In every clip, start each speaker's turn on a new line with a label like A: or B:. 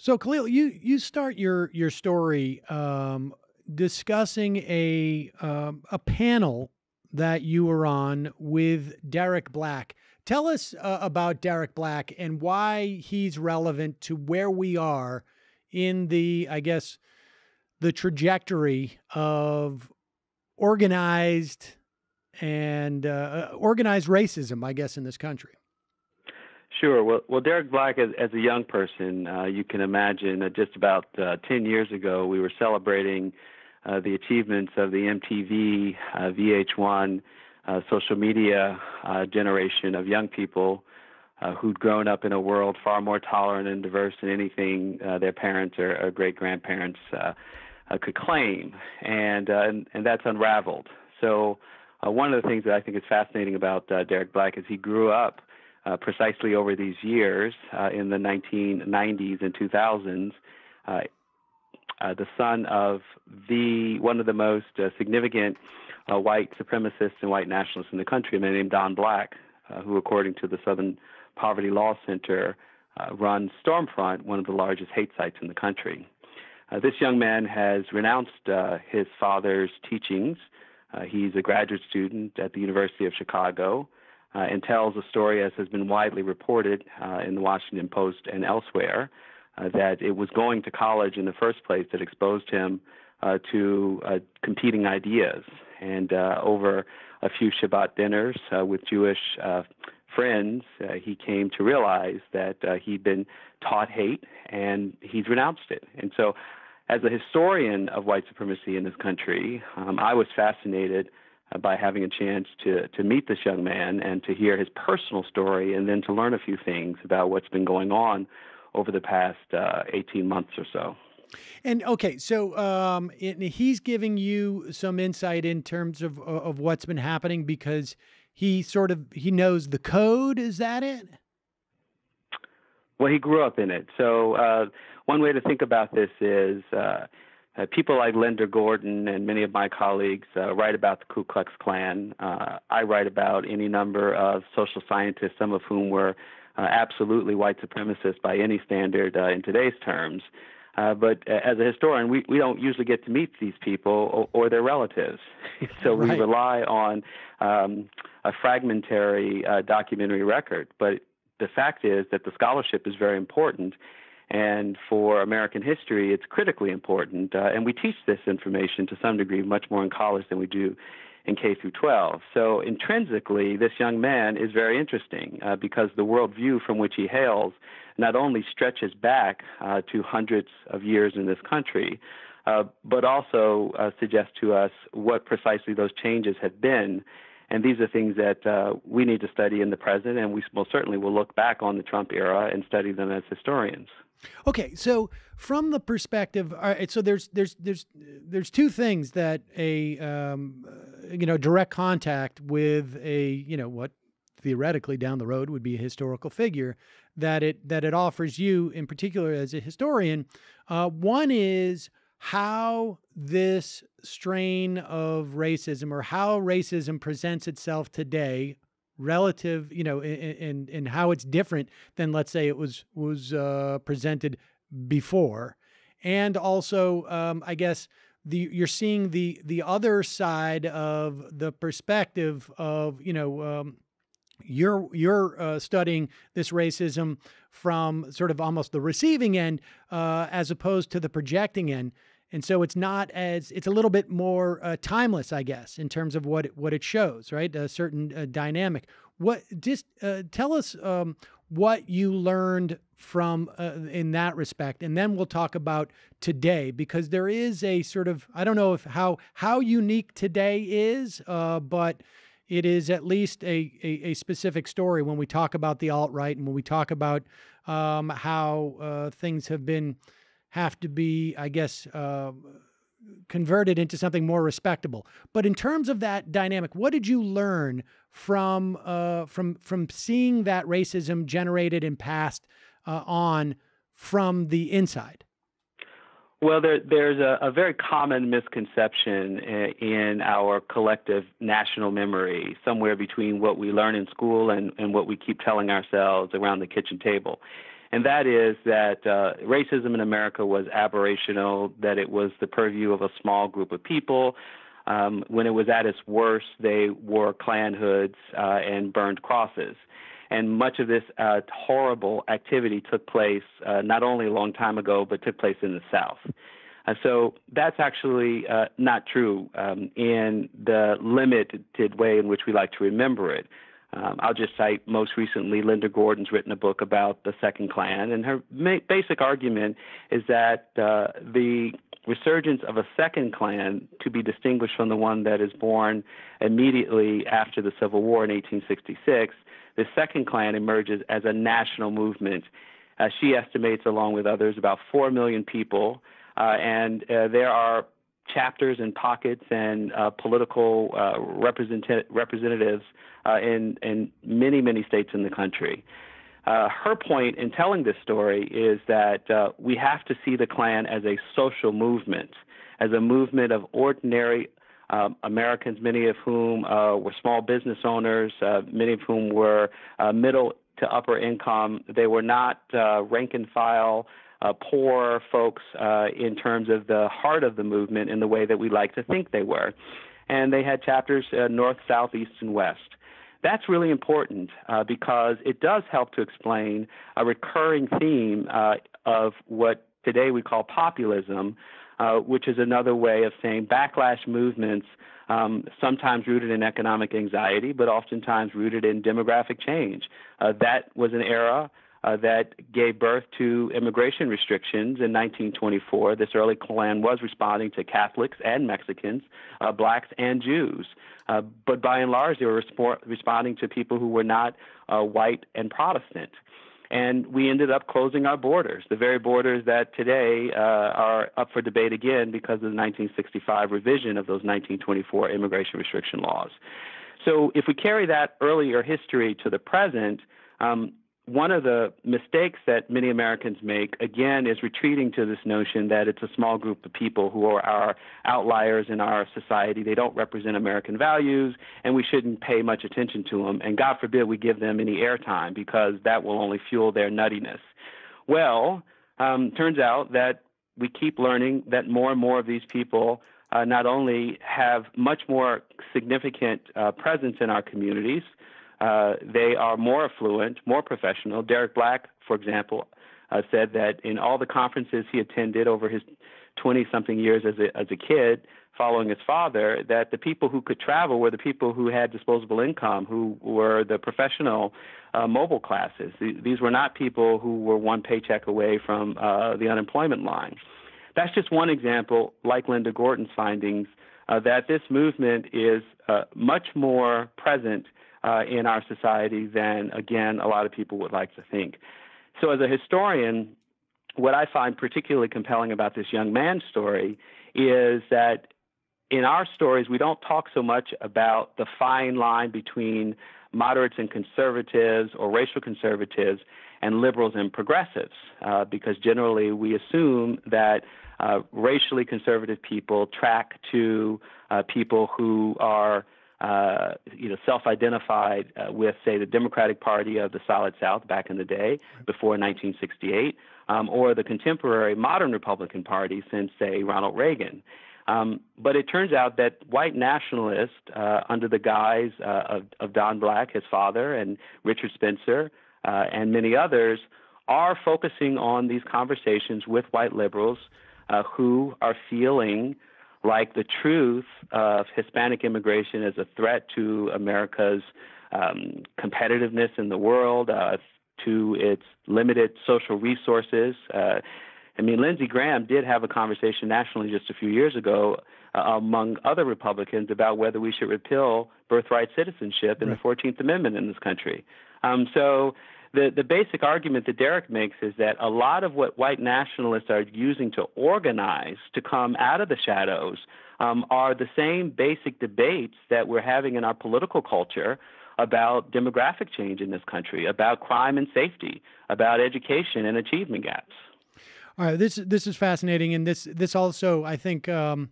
A: So, Khalil, you start your story discussing a panel that you were on with Derek Black. Tell us about Derek Black and why he's relevant to where we are in the, I guess, the trajectory of organized organized racism, I guess, in this country.
B: Sure. Well, Derek Black, as a young person, you can imagine just about 10 years ago, we were celebrating the achievements of the MTV, VH1, social media generation of young people who'd grown up in a world far more tolerant and diverse than anything their parents or great grandparents could claim, and that's unraveled. So one of the things that I think is fascinating about Derek Black is he grew up precisely over these years in the 1990s and 2000s, the son of one of the most significant white supremacists and white nationalists in the country, a man named Don Black, who, according to the Southern Poverty Law Center, runs Stormfront, one of the largest hate sites in the country. This young man has renounced his father's teachings. He's a graduate student at the University of Chicago, and tells a story, as has been widely reported in the Washington Post and elsewhere, that it was going to college in the first place that exposed him to competing ideas. And over a few Shabbat dinners with Jewish friends, he came to realize that he'd been taught hate, and he's renounced it. And so, as a historian of white supremacy in this country, I was fascinated by having a chance to meet this young man and to hear his personal story, and then to learn a few things about what's been going on over the past 18 months or so.
A: And okay, so he's giving you some insight in terms of what's been happening because he knows the code. Is that it?
B: Well, he grew up in it. So one way to think about this is people like Linda Gordon and many of my colleagues write about the Ku Klux Klan. I write about any number of social scientists, some of whom were absolutely white supremacists by any standard in today's terms. But as a historian, we don't usually get to meet these people or their relatives. So we rely on a fragmentary documentary record. But the fact is that the scholarship is very important. And for American history, it's critically important. And we teach this information to some degree much more in college than we do in K through 12. So intrinsically, this young man is very interesting because the worldview from which he hails not only stretches back to hundreds of years in this country, but also suggests to us what precisely those changes have been. And these are things that we need to study in the present, and we most certainly will look back on the Trump era and study them as historians.
A: Okay, so from the perspective, all right, so there's two things that a direct contact with a what theoretically down the road would be a historical figure that it offers you in particular as a historian. One is how this strain of racism or how racism presents itself today relative, and how it's different than, let's say, it was presented before. And also, I guess you're seeing the other side of the perspective of, you're studying this racism from sort of almost the receiving end, as opposed to the projecting end. And so it's a little bit more timeless, I guess, in terms of what it shows, right? A certain dynamic. Tell us what you learned from in that respect, and then we'll talk about today, because there is a sort of, I don't know if how unique today is, but it is at least a specific story when we talk about the alt-right and when we talk about how things have to be, I guess, converted into something more respectable. But in terms of that dynamic, what did you learn from seeing that racism generated and passed on from the inside?
B: Well, there's a very common misconception in our collective national memory, somewhere between what we learn in school and what we keep telling ourselves around the kitchen table. and that is that racism in America was aberrational, that it was the purview of a small group of people. When it was at its worst, they wore Klan hoods and burned crosses. And much of this horrible activity took place not only a long time ago, but took place in the South. So that's actually not true in the limited way in which we like to remember it. I'll just cite most recently, Linda Gordon's written a book about the Second Klan, and her basic argument is that the resurgence of a second Klan, to be distinguished from the one that is born immediately after the Civil War in 1866, the second Klan emerges as a national movement. She estimates, along with others, about 4 million people, and there are chapters and pockets and political representatives in many, many states in the country. Her point in telling this story is that we have to see the Klan as a social movement, as a movement of ordinary Americans, many of whom were small business owners, many of whom were middle to upper income. They were not rank and file, poor folks in terms of the heart of the movement in the way that we like to think they were. And they had chapters north, south, east, and west. That's really important because it does help to explain a recurring theme of what today we call populism, which is another way of saying backlash movements, sometimes rooted in economic anxiety, but oftentimes rooted in demographic change. That was an era that gave birth to immigration restrictions in 1924. This early Klan was responding to Catholics and Mexicans, blacks and Jews. But by and large, they were responding to people who were not white and Protestant. And we ended up closing our borders, the very borders that today are up for debate again because of the 1965 revision of those 1924 immigration restriction laws. So if we carry that earlier history to the present, one of the mistakes that many Americans make, again, is retreating to this notion that it's a small group of people who are our outliers in our society. They don't represent American values, and we shouldn't pay much attention to them. And God forbid we give them any airtime because that will only fuel their nuttiness. Well, turns out that we keep learning that more and more of these people not only have much more significant presence in our communities, they are more affluent, more professional. Derek Black, for example, said that in all the conferences he attended over his 20-something years as a kid, following his father, that the people who could travel were the people who had disposable income, who were the professional mobile classes. These were not people who were one paycheck away from the unemployment line. That's just one example, like Linda Gordon's findings, that this movement is much more present in our society than, again, a lot of people would like to think. So as a historian, what I find particularly compelling about this young man's story is that in our stories, we don't talk so much about the fine line between moderates and conservatives or racial conservatives and liberals and progressives, because generally we assume that racially conservative people track to people who are self-identified with, say, the Democratic Party of the Solid South back in the day, before 1968, or the contemporary modern Republican Party since, say, Ronald Reagan. But it turns out that white nationalists, under the guise of Don Black, his father, and Richard Spencer, and many others, are focusing on these conversations with white liberals who are feeling like the truth of Hispanic immigration is a threat to America's competitiveness in the world, to its limited social resources. Lindsey Graham did have a conversation nationally just a few years ago among other Republicans about whether we should repeal birthright citizenship in the 14th Amendment in this country. So the basic argument that Derek makes is that a lot of what white nationalists are using to organize to come out of the shadows are the same basic debates that we're having in our political culture about demographic change in this country, about crime and safety, about education and achievement gaps.
A: All right, this is fascinating, and this also, I think, it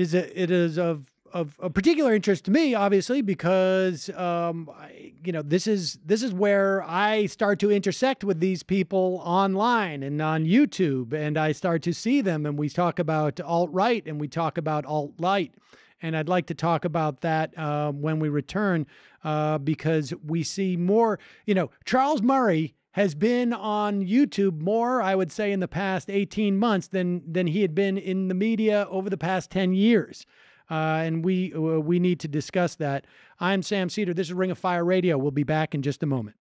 A: is of of particular interest to me, obviously, because this is where I start to intersect with these people online and on YouTube, and I start to see them, and we talk about alt-right and we talk about alt-light. And I'd like to talk about that when we return, because we see more. Charles Murray has been on YouTube more, I would say, in the past 18 months than he had been in the media over the past 10 years. And we need to discuss that. I'm Sam Seder. This is Ring of Fire Radio. We'll be back in just a moment.